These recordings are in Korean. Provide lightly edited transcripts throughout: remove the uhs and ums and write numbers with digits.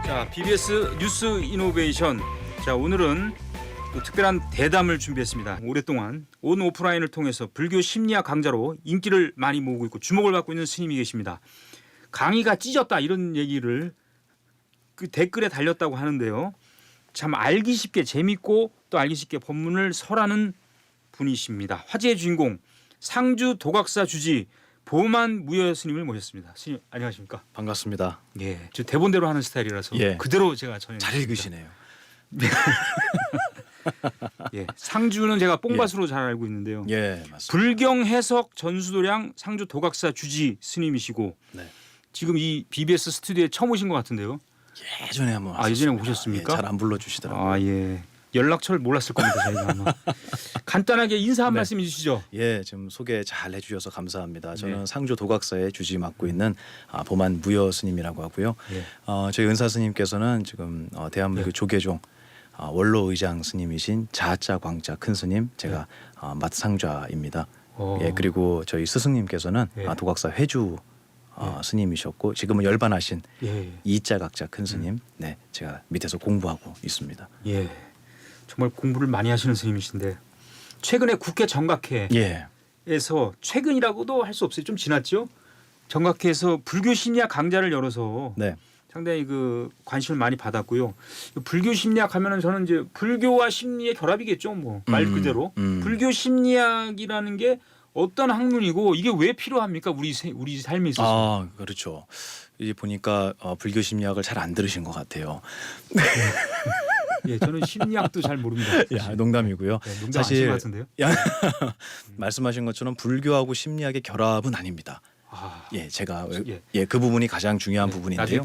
자, BBS 뉴스 이노베이션. 자, 오늘은 또 특별한 대담을 준비했습니다. 오랫동안 온 오프라인을 통해서 불교 심리학 강자로 인기를 많이 모으고 있고 주목을 받고 있는 스님이 계십니다. 강의가 찢었다 이런 얘기를 그 댓글에 달렸다고 하는데요. 참 알기 쉽게 재밌고 또 알기 쉽게 법문을 설하는 분이십니다. 화제의 주인공 상주 도각사 주지 보만 무여 스님을 모셨습니다. 스님 안녕하십니까? 반갑습니다. 예, 저 대본대로 하는 스타일이라서 예. 그대로 제가 전해. 잘 읽으시네요. 예, 상주는 제가 뽕밭으로 잘 알고 있는데요. 예, 맞습니다. 불경 해석 전수도량 상주 도각사 주지 스님이시고 네. 지금 이 BBS 스튜디오에 처음 오신 것 같은데요. 예전에 한번 아, 예전에 왔었습니다. 오셨습니까? 예, 잘 안 불러주시더라고요. 아, 예. 연락처를 몰랐을 겁니다. 저희가 아마. 간단하게 인사 한 네. 말씀 해주시죠. 예, 지금 소개 잘 해주셔서 감사합니다. 저는 네. 상주 도각사의 주지 맡고 있는 보만 무여 스님이라고 하고요. 예. 저희 은사 스님께서는 지금 대한불교 예. 조계종 원로 의장 스님이신 자자 광자 큰 스님, 제가 맏상좌입니다. 예, 그리고 저희 스승님께서는 예. 도각사 회주 스님이셨고 지금은 열반하신 예. 이자각자 큰 스님, 네, 제가 밑에서 공부하고 있습니다. 예. 정말 공부를 많이 하시는 스님이신데 최근에 국회 정각회에서 예, 최근이라고도 할 수 없어요. 좀 지났죠. 정각회에서 불교 심리학 강좌를 열어서 네, 상당히 그 관심을 많이 받았고요. 불교 심리학 하면은 저는 이제 불교와 심리의 결합이겠죠. 뭐 말 그대로 불교 심리학이라는 게 어떤 학문이고 이게 왜 필요합니까? 우리 삶에 있어서. 그렇죠. 이제 보니까 불교 심리학을 잘 안 들으신 것 같아요. 예, 저는 심리학도 잘 모릅니다. 야, 농담이고요. 네, 농담 사실 아신 것 같은데요. 말씀하신 것처럼 불교하고 심리학의 결합은 아닙니다. 아, 예, 제가 예. 그 부분이 가장 중요한 네, 부분인데요.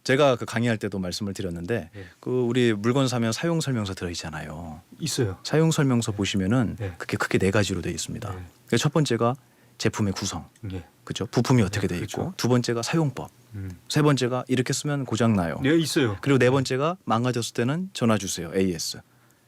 제가 그 강의할 때도 말씀을 드렸는데 예. 그 우리 물건 사면 사용 설명서 들어 있잖아요. 있어요. 사용 설명서 보시면은 네. 그게 크게 네 가지로 되어 있습니다. 네. 그러니까 첫 번째가 제품의 구성, 예. 그렇죠? 부품이 어떻게 네, 되어 그렇죠. 있고, 두 번째가 사용법, 세 번째가 이렇게 쓰면 고장 나요. 네, 있어요. 그리고 네 번째가 망가졌을 때는 전화 주세요. AS.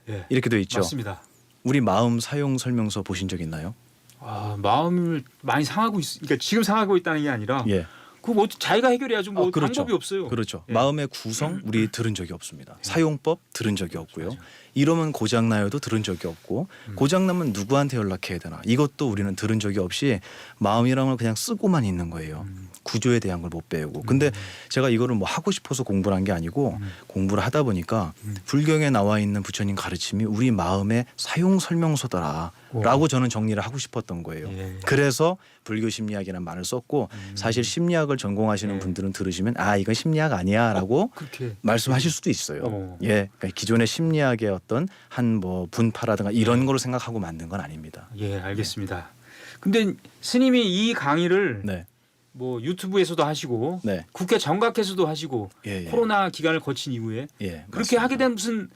예. 이렇게 되어 있죠. 맞습니다. 우리 마음 사용 설명서 보신 적 있나요? 아, 마음을 많이 상하고 그러니까 지금 상하고 있다는 게 아니라 예. 그거 뭐 자기가 해결해야죠. 뭐 그렇죠. 방법이 없어요. 그렇죠. 예. 마음의 구성 우리 들은 적이 없습니다. 예. 사용법 들은 적이 없고요. 맞아요. 이러면 고장 나요도 들은 적이 없고 고장 나면 누구한테 연락해야 되나 이것도 우리는 들은 적이 없이 마음이란 걸 그냥 쓰고만 있는 거예요. 구조에 대한 걸 못 배우고. 근데 제가 이거를 뭐 하고 싶어서 공부를 한 게 아니고 공부를 하다 보니까 불경에 나와 있는 부처님 가르침이 우리 마음의 사용 설명서다라고 저는 정리를 하고 싶었던 거예요. 예. 그래서 불교 심리학이라는 말을 썼고 사실 심리학을 전공하시는 예. 분들은 들으시면 이건 심리학 아니야라고 그렇게 말씀하실 수도 있어요. 예, 그러니까 기존의 심리학의 어떤 한 뭐 분파라든가 이런 거로 생각하고 만든 건 아닙니다. 예, 알겠습니다. 근데 스님이 이 강의를 네, 뭐 유튜브에서도 하시고 네, 국회 정각에서도 하시고 예, 예. 코로나 기간을 거친 이후에 예, 그렇게 맞습니다. 하게 된 무슨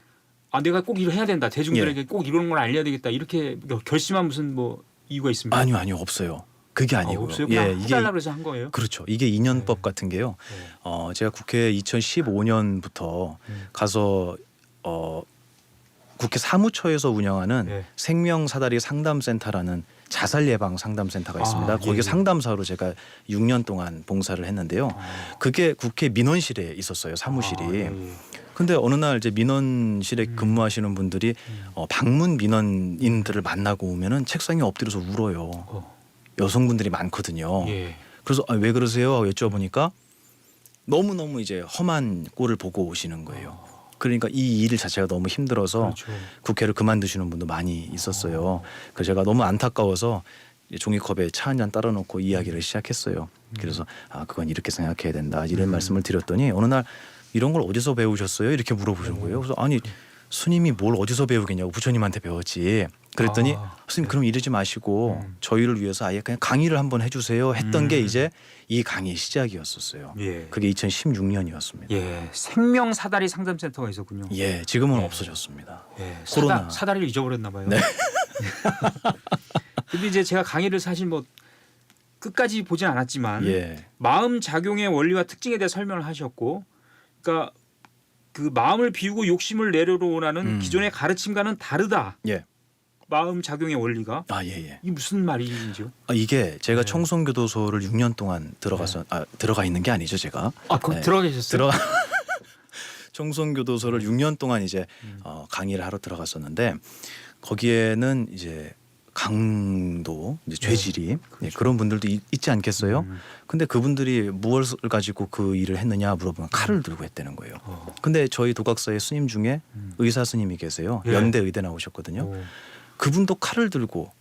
내가 꼭 이걸 해야 된다. 대중들에게 꼭 이런 걸 알려야 되겠다. 이렇게 결심한 무슨 뭐 이유가 있습니까? 아니요, 없어요. 그게 아니고요. 없어요. 그냥 해달라고 해서 한 거예요. 그렇죠. 이게 인연법 같은 게요. 제가 국회 2015년부터 가서 국회 사무처에서 운영하는 예. 생명사다리 상담센터라는 자살 예방 상담센터가 있습니다. 예, 거기 예. 상담사로 제가 6년 동안 봉사를 했는데요. 그게 국회 민원실에 있었어요. 사무실이. 예. 근데 어느 날 이제 민원실에 근무하시는 분들이 방문 민원인들을 만나고 오면은 책상에 엎드려서 울어요. 여성분들이 많거든요. 예. 그래서 왜 그러세요? 하고 여쭤보니까 너무너무 이제 험한 꼴을 보고 오시는 거예요. 그러니까 이 일 자체가 너무 힘들어서 그렇죠. 국회를 그만두시는 분도 많이 있었어요. 그래서 제가 너무 안타까워서 종이컵에 차 한 잔 따라 놓고 이야기를 시작했어요. 그래서 그건 이렇게 생각해야 된다. 이런 말씀을 드렸더니 어느 날 이런 걸 어디서 배우셨어요? 이렇게 물어보신 거예요. 그래서 아니 스님이 뭘 어디서 배우겠냐고 부처님한테 배웠지. 그랬더니 스님 그럼 이러지 마시고 저희를 위해서 아예 그냥 강의를 한번 해주세요 했던 게 이제 이 강의 시작이었었어요. 예. 그게 2016년이었습니다. 예. 생명 사다리 상담센터가 있었군요. 예, 지금은 없어졌습니다. 예. 코로나. 사다리를 잊어버렸나 봐요. 네. 근데 이제 제가 강의를 사실 뭐 끝까지 보진 않았지만 예, 마음 작용의 원리와 특징에 대해 설명을 하셨고, 그러니까 그 마음을 비우고 욕심을 내려놓으라는 기존의 가르침과는 다르다. 예, 마음 작용의 원리가 아, 예, 예. 이게 무슨 말인지요? 이게 제가 네. 청송교도소를 6년 동안 들어가 있는 게 아니죠, 제가. 거기 네. 들어가 계셨어요? 청송교도소를 6년 동안 이제 강의를 하러 들어갔었는데 거기에는 이제 강도, 이제 죄질이 그렇죠. 그런 분들도 있지 않겠어요? 근데 그분들이 무엇을 가지고 그 일을 했느냐 물어보면 칼을 들고 했다는 거예요. 근데 저희 도각사의 스님 중에 의사 스님이 계세요. 예. 연대 의대 나오셨거든요. 오. 그분도 칼을 들고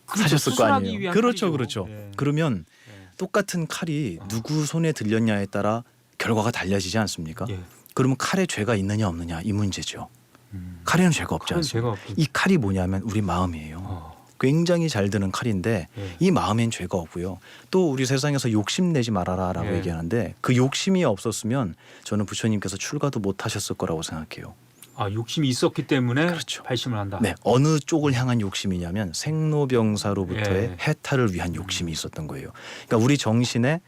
그렇죠. 사셨을 거 수술하기 아니에요. 위한 그렇죠, 칼이죠. 그렇죠. 예. 그러면 예. 똑같은 칼이 누구 손에 들렸냐에 따라 결과가 달라지지 않습니까? 예. 그러면 칼에 죄가 있느냐 없느냐 이 문제죠. 칼에는 죄가 없지 칼은 않습니까? 죄가 없죠. 이 칼이 뭐냐면 우리 마음이에요. 어. 굉장히 잘 드는 칼인데 예. 이 마음엔 죄가 없고요. 또 우리 세상에서 욕심 내지 말아라라고 예. 얘기하는데 그 욕심이 없었으면 저는 부처님께서 출가도 못 하셨을 거라고 생각해요. 욕심이 있었기 때문에 그렇죠. 발심을 한다. 네, 어느 쪽을 향한 욕심이냐면 생로병사로부터의 예. 해탈을 위한 욕심이 있었던 거예요. 그러니까 우리 정신에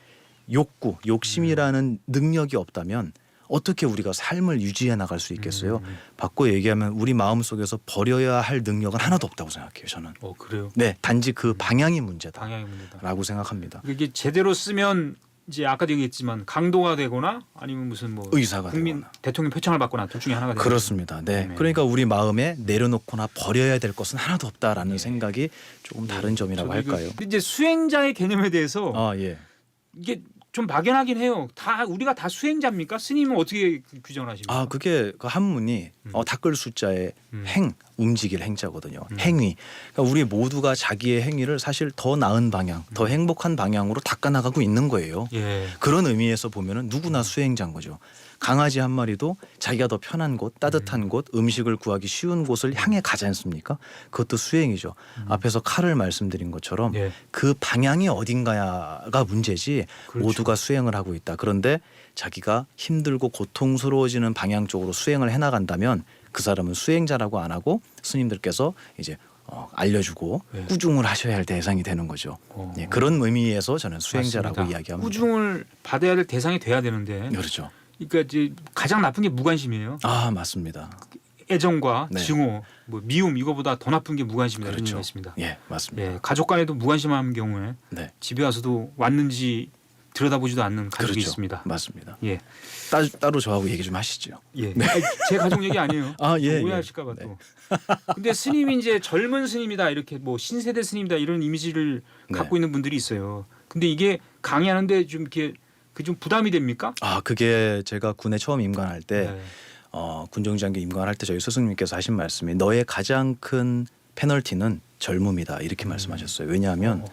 욕구, 욕심이라는 능력이 없다면 어떻게 우리가 삶을 유지해 나갈 수 있겠어요? 바꿔 얘기하면 우리 마음속에서 버려야 할 능력은 하나도 없다고 생각해요. 저는. 그래요. 네, 단지 그 방향이 문제다라고 방향의 문제다. 생각합니다. 이게 제대로 쓰면 이제 아까도 얘기했지만 강도가 되거나 아니면 무슨 뭐 의사가 국민 되거나. 대통령 표창을 받거나 둘 중에 하나가 되는 그렇습니다. 네. 네. 그러니까 우리 마음에 내려놓거나 버려야 될 것은 하나도 없다라는 네. 생각이 조금 다른 점이라고 저도 할까요? 근데 이제 수행자의 개념에 대해서 아, 예. 이게 좀 막연하긴 해요. 다 우리가 다 수행자입니까? 스님은 어떻게 규정하십니까? 아, 그게 그 한문이 닦을 숫자에 행, 움직일 행자거든요. 행위. 그러니까 우리 모두가 자기의 행위를 사실 더 나은 방향, 더 행복한 방향으로 닦아나가고 있는 거예요. 예. 그런 의미에서 보면은 누구나 수행자인 거죠. 강아지 한 마리도 자기가 더 편한 곳, 따뜻한 곳, 음식을 구하기 쉬운 곳을 향해 가지 않습니까? 그것도 수행이죠. 앞에서 칼을 말씀드린 것처럼 예. 그 방향이 어딘가가 문제지 그렇죠. 모두가 수행을 하고 있다. 그런데 자기가 힘들고 고통스러워지는 방향 쪽으로 수행을 해나간다면 그 사람은 수행자라고 안 하고 스님들께서 이제 알려주고 예. 꾸중을 하셔야 할 대상이 되는 거죠. 예, 그런 의미에서 저는 수행자라고 맞습니다. 이야기합니다. 꾸중을 받아야 될 대상이 돼야 되는데 그렇죠. 그러니까 이제 가장 나쁜 게 무관심이에요. 아, 맞습니다. 애정과 네. 증오, 뭐 미움 이거보다 더 나쁜 게 무관심이다. 이런 그렇죠. 얘기가 있습니다. 예, 맞습니다. 예, 가족 간에도 무관심한 경우에 네, 집에 와서도 왔는지 들여다보지도 않는 가족이 그렇죠. 있습니다. 맞습니다. 예, 따로 저하고 얘기 좀 하시죠. 예. 아니, 제 가족 얘기 아니에요. 아, 예, 오해하실까봐 예. 또. 근데 스님이 이제 젊은 스님이다 이렇게 뭐 신세대 스님이다 이런 이미지를 네. 갖고 있는 분들이 있어요. 근데 이게 강의하는데 좀 이렇게 그 좀 부담이 됩니까? 아, 그게 제가 군에 처음 임관할 때 네. 군정장교 임관할 때 저희 스승님께서 하신 말씀이 너의 가장 큰 페널티는 젊음이다 이렇게 말씀하셨어요. 왜냐하면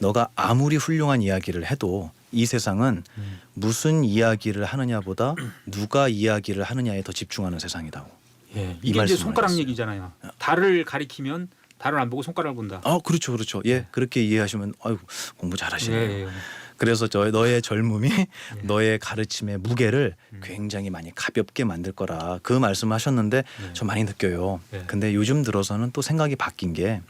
너가 아무리 훌륭한 이야기를 해도 이 세상은 무슨 이야기를 하느냐보다 누가 이야기를 하느냐에 더 집중하는 세상이다고. 예, 이 이게 이제 말씀을 손가락 하셨어요. 얘기잖아요. 달을 가리키면 달을 안 보고 손가락을 본다. 그렇죠, 그렇죠. 예, 그렇게 이해하시면 아이고 공부 잘하시네요. 예. 그래서 너의 젊음이 너의 가르침의 무게를 굉장히 많이 가볍게 만들 거라 그 말씀하셨는데 저 많이 느껴요. 네. 근데 요즘 들어서는 또 생각이 바뀐 게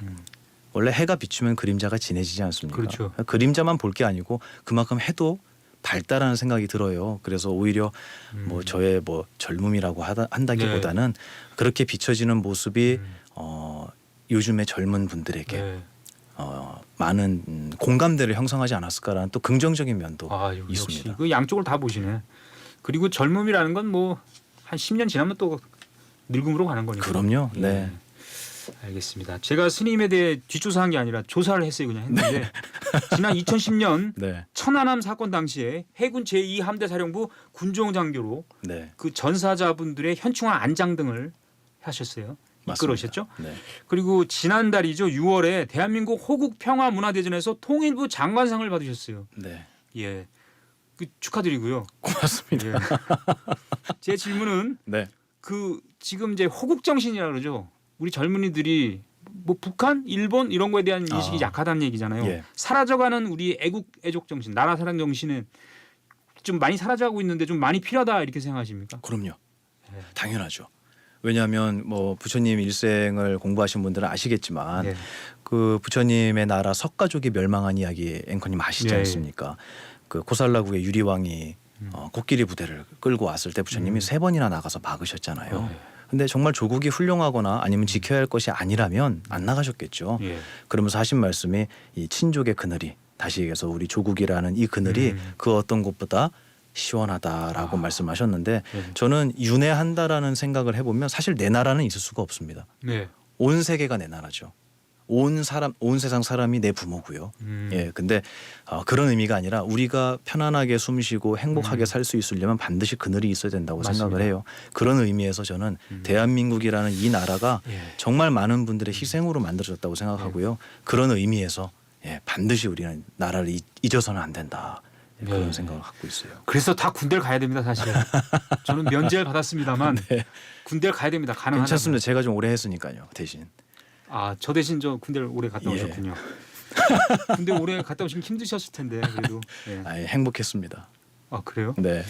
원래 해가 비추면 그림자가 진해지지 않습니까? 그렇죠. 그림자만 볼 게 아니고 그만큼 해도 밝다라는 생각이 들어요. 그래서 오히려 뭐 저의 뭐 젊음이라고 한다기보다는 그렇게 비춰지는 모습이 요즘의 젊은 분들에게 네. 많은 공감대를 형성하지 않았을까라는 또 긍정적인 면도 역시 있습니다. 그 양쪽을 다 보시네. 그리고 젊음이라는 건 뭐 한 10년 지나면 또 늙음으로 가는 거니까. 그럼요. 예. 네. 알겠습니다. 제가 스님에 대해 뒷조사한 게 아니라 조사를 했어요. 그냥 했는데 지난 2010년 네. 천안함 사건 당시에 해군 제2함대 사령부 군종장교로 네. 그 전사자분들의 현충화 안장 등을 하셨어요. 이끌으셨죠? 네. 그리고 지난달이죠. 6월에 대한민국 호국 평화 문화대전에서 통일부 장관상을 받으셨어요. 네. 예, 그 축하드리고요. 고맙습니다. 예. 제 질문은 네. 그 지금 이제 호국 정신이라 그러죠. 우리 젊은이들이 뭐 북한, 일본 이런 거에 대한 인식이 약하다는 얘기잖아요. 예. 사라져가는 우리 애국 정신, 나라 사랑 정신은 좀 많이 사라져가고 있는데 좀 많이 필요하다 이렇게 생각하십니까? 그럼요. 네. 당연하죠. 왜냐하면 뭐 부처님 일생을 공부하신 분들은 아시겠지만 네. 그 부처님의 나라 석가족이 멸망한 이야기 앵커님 아시지 예, 예. 않습니까? 그 코살라국의 유리왕이 코끼리 부대를 끌고 왔을 때 부처님이 3번이나 나가서 막으셨잖아요. 근데 정말 조국이 훌륭하거나 아니면 지켜야 할 것이 아니라면 안 나가셨겠죠. 예. 그러면서 하신 말씀이 이 친족의 그늘이 다시 얘기해서 우리 조국이라는 이 그늘이 그 어떤 곳보다 시원하다라고 말씀하셨는데 네. 저는 윤회한다라는 생각을 해보면 사실 내 나라는 있을 수가 없습니다. 네. 온 세계가 내 나라죠. 온 세상 사람이 내 부모고요. 예, 근데 그런 의미가 아니라 우리가 편안하게 숨쉬고 행복하게 살 수 있으려면 반드시 그늘이 있어야 된다고 맞습니다. 생각을 해요. 그런 의미에서 저는 대한민국이라는 이 나라가 예. 정말 많은 분들의 희생으로 만들어졌다고 생각하고요. 그런 의미에서 예, 반드시 우리는 나라를 잊어서는 안 된다. 예, 그런 네. 생각을 갖고 있어요. 그래서 다 군대를 가야 됩니다, 사실. 저는 면제를 받았습니다만 네. 군대를 가야 됩니다. 가능하다면. 괜찮습니다. 제가 좀 오래 했으니까요. 대신. 아, 저 대신 저 군대를 오래 갔다 예. 오셨군요. 군대 오래 갔다 오시면 힘드셨을 텐데 그래도. 예. 아예 행복했습니다. 아, 그래요? 네.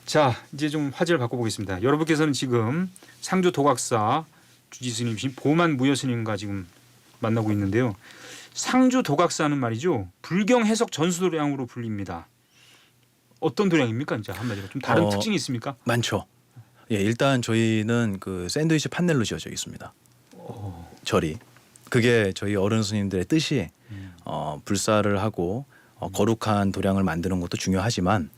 자, 이제 좀 화제를 바꿔보겠습니다. 여러분께서는 지금 상주 도각사 주지스님이신 보만 무여스님과 지금 만나고 있는데요. 상주 도각사는 말이죠. 불경 해석 전수도량으로 불립니다. 어떤 도량입니까? 이제 한마디로 좀 다른 특징이 있습니까? 많죠. 예, 일단 저희는 그 샌드위치 판넬로 지어져 있습니다. 절이. 그게 저희 어른 스님들의 뜻이 불사를 하고 거룩한 도량을 만드는 것도 중요하지만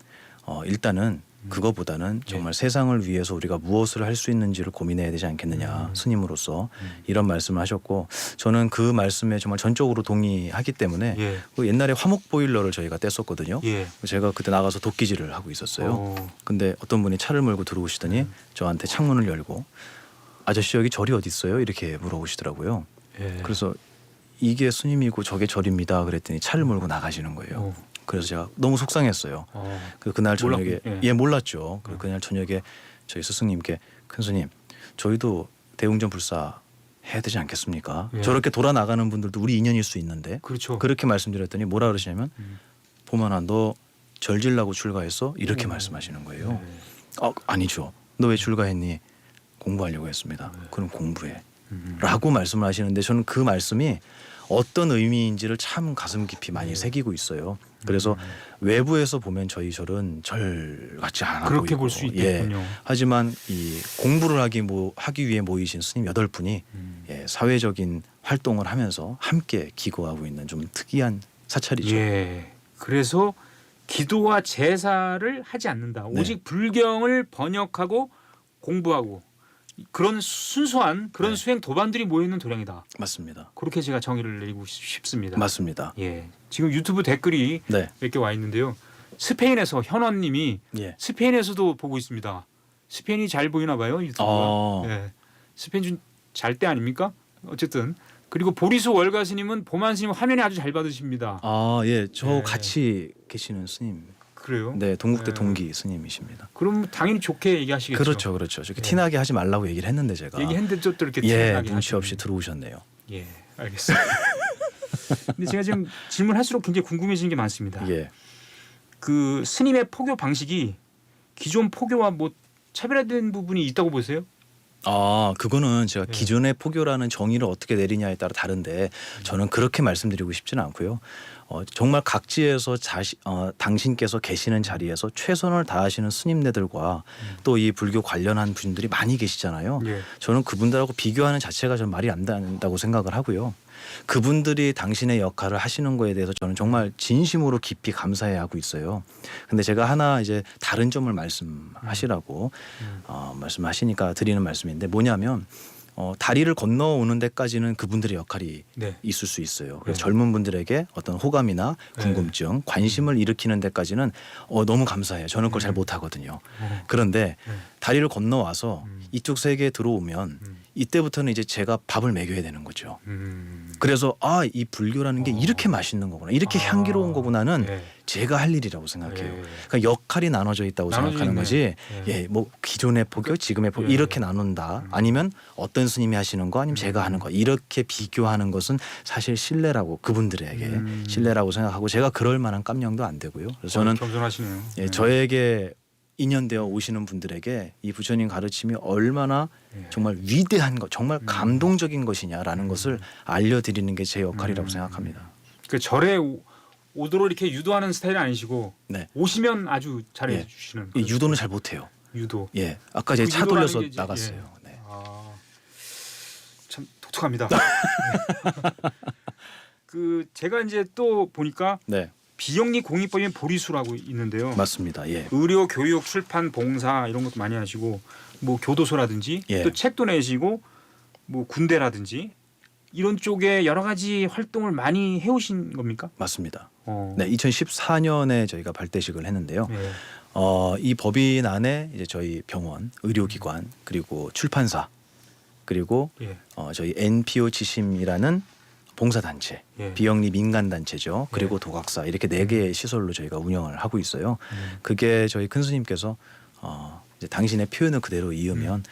일단은 그거보다는 정말 세상을 위해서 우리가 무엇을 할 수 있는지를 고민해야 되지 않겠느냐 스님으로서 이런 말씀을 하셨고 저는 그 말씀에 정말 전적으로 동의하기 때문에 예. 그 옛날에 화목 보일러를 저희가 뗐었거든요. 예. 제가 그때 나가서 도끼질을 하고 있었어요. 어. 근데 어떤 분이 차를 몰고 들어오시더니 저한테 창문을 열고 아저씨 여기 절이 어디 있어요? 이렇게 물어보시더라고요. 예. 그래서 이게 스님이고 저게 절입니다. 그랬더니 차를 몰고 나가시는 거예요. 어. 그래서 제가 너무 속상했어요. 그날 저녁에 몰랐군요. 예 몰랐죠. 그리고 그날 저녁에 저희 스승님께 큰 스님 저희도 대웅전 불사 해야 되지 않겠습니까? 예. 저렇게 돌아 나가는 분들도 우리 인연일 수 있는데 그렇죠. 그렇게 말씀드렸더니 뭐라 그러시냐면 보만아 너 절질라고 출가했어? 이렇게 말씀하시는 거예요. 네. 아니죠. 너 왜 출가했니? 공부하려고 했습니다. 그럼 공부해. 라고 말씀을 하시는데 저는 그 말씀이 어떤 의미인지를 참 가슴 깊이 많이 새기고 있어요. 그래서 외부에서 보면 저희 절은 절 같지 않아 그렇게 보이고, 볼 수 있겠군요. 예. 하지만 이 공부를 하기 위해 모이신 스님 8분이 예, 사회적인 활동을 하면서 함께 기거하고 있는 좀 특이한 사찰이죠. 예. 그래서 기도와 제사를 하지 않는다. 네. 오직 불경을 번역하고 공부하고 그런 순수한 그런 네. 수행 도반들이 모여 있는 도량이다. 맞습니다. 그렇게 제가 정의를 내리고 싶습니다. 맞습니다. 예. 지금 유튜브 댓글이 네. 몇 개 와 있는데요. 스페인에서 현원님이 예. 스페인에서도 보고 있습니다. 스페인이 잘 보이나 봐요 유튜브가. 예. 스페인 좀 잘 때 아닙니까? 어쨌든 그리고 보리수 월가스님은 보만 스님 화면이 아주 잘 받으십니다. 예. 저 네. 같이 계시는 스님. 그래요? 네, 동국대 네. 동기 스님이십니다. 그럼 당연히 좋게 얘기하시겠죠. 그렇죠. 저렇게 네. 티나게 하지 말라고 얘기를 했는데 제가 얘기했는데 또 이렇게 예, 티나게 눈치 하시네. 없이 들어오셨네요. 예, 알겠습니다. 근데 제가 지금 질문할수록 굉장히 궁금해지는 게 많습니다. 예. 그 스님의 포교 방식이 기존 포교와 뭐 차별화된 부분이 있다고 보세요? 그거는 제가 네. 기존의 포교라는 정의를 어떻게 내리냐에 따라 다른데 저는 그렇게 말씀드리고 싶지는 않고요. 정말 각지에서 당신께서 계시는 자리에서 최선을 다하시는 스님네들과 또 이 불교 관련한 분들이 많이 계시잖아요. 예. 저는 그분들하고 비교하는 자체가 전 말이 안 된다고 생각을 하고요. 그분들이 당신의 역할을 하시는 거에 대해서 저는 정말 진심으로 깊이 감사해 하고 있어요. 근데 제가 하나 이제 다른 점을 말씀하시라고 말씀하시니까 드리는 말씀인데 뭐냐면 다리를 건너오는 데까지는 그분들의 역할이 네. 있을 수 있어요. 그래서 네. 젊은 분들에게 어떤 호감이나 궁금증, 관심을 일으키는 데까지는 너무 감사해요. 저는 그걸 잘 못하거든요. 그런데 다리를 건너와서 이쪽 세계에 들어오면 이때부터는 이제 제가 밥을 먹여야 되는 거죠. 그래서 이 불교라는 게 이렇게 맛있는 거구나, 이렇게 향기로운 거구나는 예. 제가 할 일이라고 생각해요. 예. 그러니까 역할이 나눠져 있다고 나눠져 생각하는 있네. 거지. 예. 뭐 기존의 포교, 지금의 포교 예. 이렇게 나눈다. 아니면 어떤 스님이 하시는 거, 아니면 제가 하는 거 이렇게 비교하는 것은 사실 신뢰라고 그분들에게 신뢰라고 생각하고 제가 그럴 만한 깜냥도 안 되고요. 그래서 저는 겸손하시네요. 예, 저에게 인연되어 오시는 분들에게 이 부처님 가르침이 얼마나 예. 정말 위대한 것, 정말 감동적인 것이냐라는 것을 알려드리는 게 제 역할이라고 생각합니다. 그 절에 오도록 이렇게 유도하는 스타일은 아니시고 네. 오시면 아주 잘해 예. 주시는 이 유도는 잘 못해요. 유도. 예, 아까 제가 그 차 유도라는 돌려서 게 이제, 나갔어요. 네. 독특합니다. 그 제가 이제 또 보니까 네, 비영리 공익법인 보리수라고 있는데요. 맞습니다. 예. 의료, 교육, 출판, 봉사 이런 것도 많이 하시고 뭐 교도소라든지 예. 또 책도 내시고 뭐 군대라든지 이런 쪽에 여러 가지 활동을 많이 해오신 겁니까? 맞습니다. 어. 네, 2014년에 저희가 발대식을 했는데요. 네. 이 법인 안에 이제 저희 병원, 의료기관, 그리고 출판사, 그리고 예. 저희 NPO 지심이라는 봉사단체, 예. 비영리 민간단체죠. 그리고 도각사 이렇게 4개의 시설로 저희가 운영을 하고 있어요. 그게 저희 큰 스님께서 이제 당신의 표현을 그대로 이으면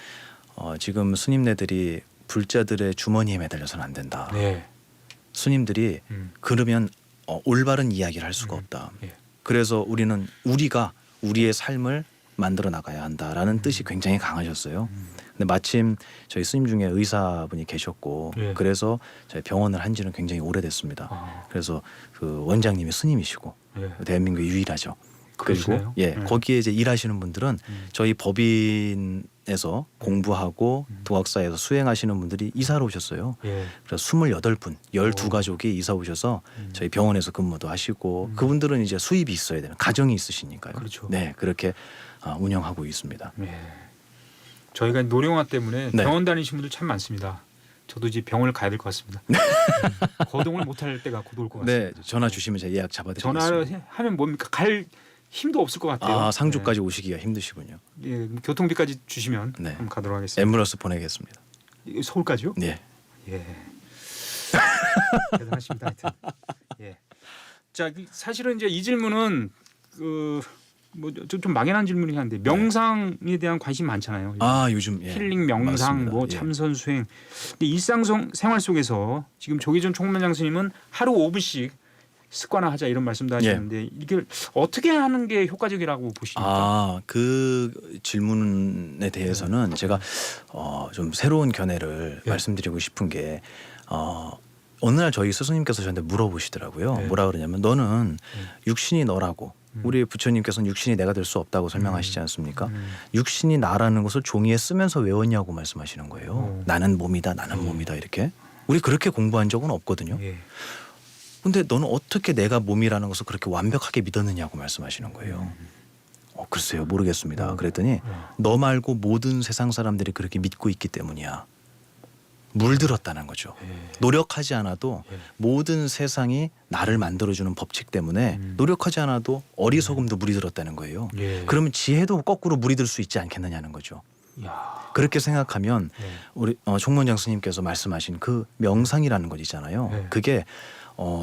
지금 스님네들이 불자들의 주머니에 매달려서는 안 된다. 네. 스님들이 그러면 올바른 이야기를 할 수가 없다. 예. 그래서 우리가 우리의 삶을 만들어 나가야 한다라는 뜻이 굉장히 강하셨어요. 근데 마침 저희 스님 중에 의사분이 계셨고 예. 그래서 저희 병원을 한 지는 굉장히 오래됐습니다. 아. 그래서 그 원장님이 스님이시고 예. 대한민국에 유일하죠. 그러시네요. 그리고 예, 네. 거기에 이제 일하시는 분들은 저희 법인에서 공부하고 도학사에서 수행하시는 분들이 이사로 오셨어요. 예. 그래서 28분, 12가족이 오. 이사 오셔서 저희 병원에서 근무도 하시고 그분들은 이제 수입이 있어야 되는 가정이 있으시니까요. 그렇죠. 네, 그렇게 운영하고 있습니다. 네. 저희가 노령화 때문에 네. 병원 다니신 분들 참 많습니다. 저도 이제 병원을 가야 될 것 같습니다. 거동을 못할 때가 곧 올 것 같습니다. 네, 전화 주시면 제가 예약 잡아드리겠습니다. 전화를 하면 뭡니까? 갈 힘도 없을 것 같아요. 아, 상주까지 오시기가 힘드시군요. 네. 예, 교통비까지 주시면 네. 한번 가도록 하겠습니다. 앰뷸런스 보내겠습니다. 서울까지요? 네. 예. 대단하십니다. 하여튼. 예. 자, 사실은 이제 이 질문은 좀 막연한 질문이긴 한데 명상에 대한 관심 많잖아요. 아, 요즘 예. 힐링, 명상, 맞습니다. 뭐 예. 참선 수행. 근데 생활 속에서 지금 조기전 총무장 스님은 하루 5분씩 습관화하자 이런 말씀도 하시는데 이게 어떻게 하는 게 효과적이라고 보십니까? 아, 그 질문에 대해서는 제가 좀 새로운 견해를 예. 말씀드리고 싶은 게 어느 날 저희 스승님께서 저한테 물어보시더라고요. 네. 뭐라 그러냐면 너는 육신이 너라고 우리 부처님께서는 육신이 내가 될 수 없다고 설명하시지 않습니까? 육신이 나라는 것을 종이에 쓰면서 외웠냐고 말씀하시는 거예요. 나는 몸이다, 나는 몸이다 이렇게. 우리 그렇게 공부한 적은 없거든요. 예. 근데 너는 어떻게 내가 몸이라는 것을 그렇게 완벽하게 믿었느냐고 말씀하시는 거예요. 글쎄요, 모르겠습니다. 그랬더니 너 말고 모든 세상 사람들이 그렇게 믿고 있기 때문이야. 물들었다는 거죠. 노력하지 않아도 모든 세상이 나를 만들어주는 법칙 때문에 노력하지 않아도 어리석음도 물이 들었다는 거예요. 예. 그러면 지혜도 거꾸로 물이 들 수 있지 않겠느냐는 거죠. 야. 그렇게 생각하면 네. 우리 총무장 스님께서 말씀하신 그 명상이라는 것 있잖아요. 네. 그게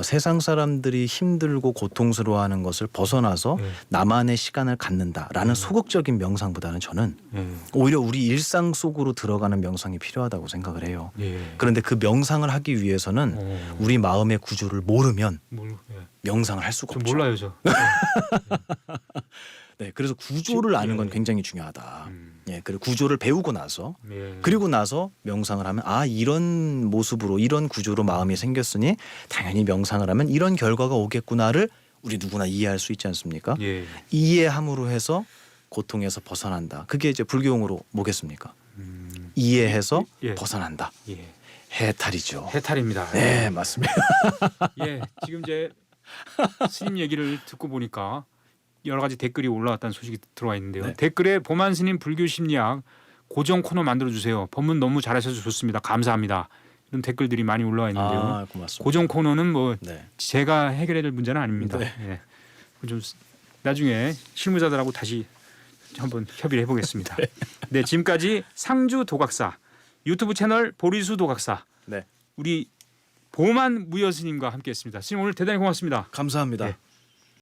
세상 사람들이 힘들고 고통스러워하는 것을 벗어나서 네. 나만의 시간을 갖는다라는 소극적인 명상보다는 저는 예. 오히려 우리 일상 속으로 들어가는 명상이 필요하다고 생각을 해요. 예. 그런데 그 명상을 하기 위해서는 우리 마음의 구조를 모르면 예. 명상을 할 수가 좀 없죠. 몰라요, 저. 네, 그래서 구조를 아는 건 굉장히 중요하다. 예, 그리고 구조를 배우고 나서 예. 그리고 나서 명상을 하면 이런 모습으로 이런 구조로 마음이 생겼으니 당연히 명상을 하면 이런 결과가 오겠구나를 우리 누구나 이해할 수 있지 않습니까? 예. 이해함으로 해서 고통에서 벗어난다. 그게 이제 불교용어로 뭐겠습니까? 이해해서 예. 벗어난다. 예. 해탈이죠. 해탈입니다. 네, 맞습니다. 예, 지금 이제 스님 얘기를 듣고 보니까 여러 가지 댓글이 올라왔다는 소식이 들어와 있는데요. 네. 댓글에 보만 스님 불교 심리학 고정 코너 만들어 주세요. 법문 너무 잘하셔서 좋습니다. 감사합니다. 이런 댓글들이 많이 올라와 있는데요. 고맙습니다. 고정 코너는 뭐 네. 제가 해결해야 될 문제는 아닙니다. 네. 예. 좀 나중에 실무자들하고 다시 한번 협의를 해보겠습니다. 네, 지금까지 상주 도각사 유튜브 채널 보리수 도각사 네. 우리 보만 무여 스님과 함께했습니다. 스님 오늘 대단히 고맙습니다. 감사합니다. 네.